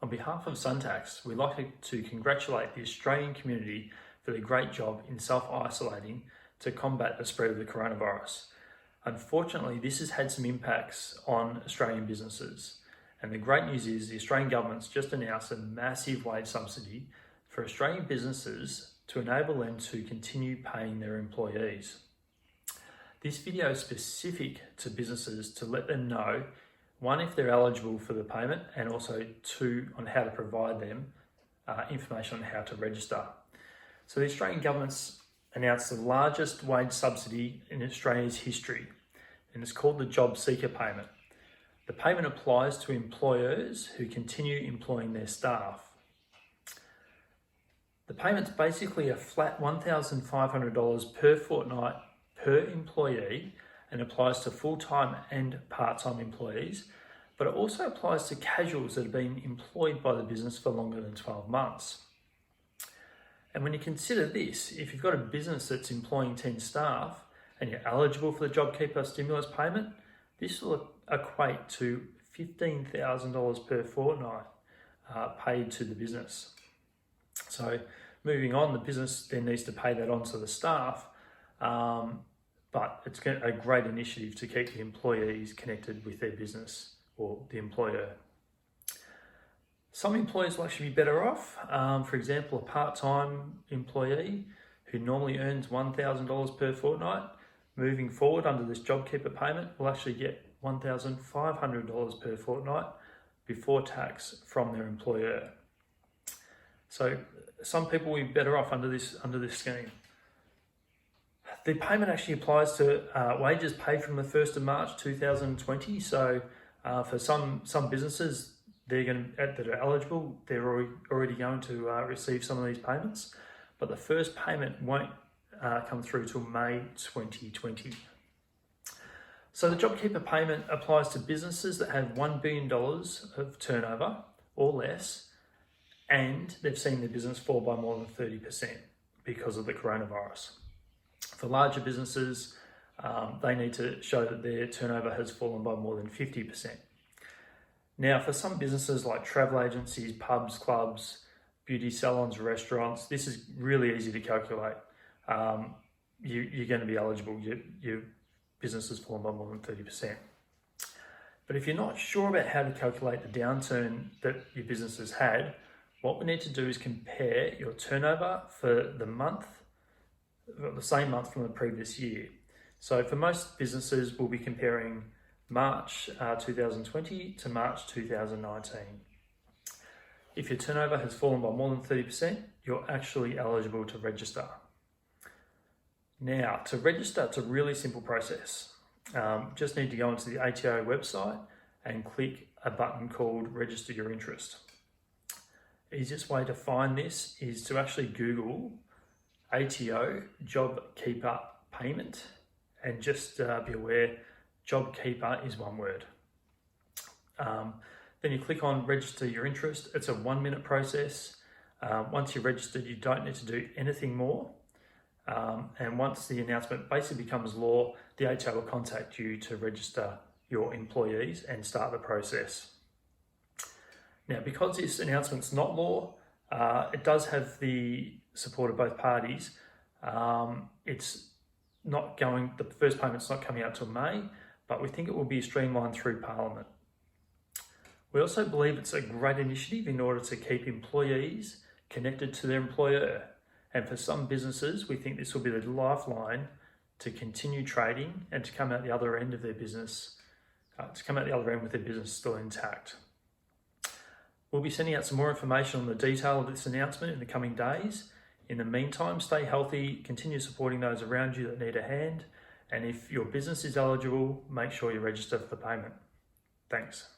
On behalf of Suntax, we'd like to congratulate the Australian community for their great job in self-isolating to combat the spread of the coronavirus. Unfortunately, this has had some impacts on Australian businesses. And the great news is the Australian government's just announced a massive wage subsidy for Australian businesses to enable them to continue paying their employees. This video is specific to businesses to let them know, one, if they're eligible for the payment, and also two, on how to provide them information on how to register. So the Australian government's announced the largest wage subsidy in Australia's history, and it's called the Jobkeeper Payment. The payment applies to employers who continue employing their staff. The payment's basically a flat $1,500 per fortnight per employee and applies to full-time and part-time employees, but it also applies to casuals that have been employed by the business for longer than 12 months. And when you consider this, if you've got a business that's employing 10 staff and you're eligible for the JobKeeper stimulus payment, this will equate to $15,000 per fortnight paid to the business. So moving on, the business then needs to pay that on to the staff, but it's a great initiative to keep the employees connected with their business or the employer. Some employers will actually be better off. For example, a part-time employee who normally earns $1,000 per fortnight, moving forward under this JobKeeper payment will actually get $1,500 per fortnight before tax from their employer. So some people will be better off under this scheme. The payment actually applies to wages paid from the 1st of March 2020. So for some businesses that are eligible, they're already going to receive some of these payments, but the first payment won't come through till May 2020. So the JobKeeper payment applies to businesses that have $1 billion of turnover or less, and they've seen their business fall by more than 30% because of the coronavirus. For larger businesses, they need to show that their turnover has fallen by more than 50%. Now, for some businesses like travel agencies, pubs, clubs, beauty salons, restaurants, this is really easy to calculate. You're going to be eligible. Your business has fallen by more than 30%. But if you're not sure about how to calculate the downturn that your business has had, what we need to do is compare your turnover for the same month from the previous year. So for most businesses, we'll be comparing March 2020 to March 2019. If your turnover has fallen by more than 30%, you're actually eligible to register. Now, to register, it's a really simple process. Just need to go onto the ATO website and click a button called Register Your Interest. Easiest way to find this is to actually Google ATO Jobkeeper Payment, and just be aware, Jobkeeper is one word. Then you click on Register Your Interest. It's a 1-minute process. Once you're registered, you don't need to do anything more. And once the announcement basically becomes law, the ATO will contact you to register your employees and start the process. Now, because this announcement's not law, it does have the support of both parties. The first payment's not coming out till May, but we think it will be streamlined through Parliament. We also believe it's a great initiative in order to keep employees connected to their employer. And for some businesses, we think this will be the lifeline to continue trading and to come out the other end of their business, with their business still intact. We'll be sending out some more information on the detail of this announcement in the coming days. In the meantime, stay healthy, continue supporting those around you that need a hand, and if your business is eligible, make sure you register for the payment. Thanks.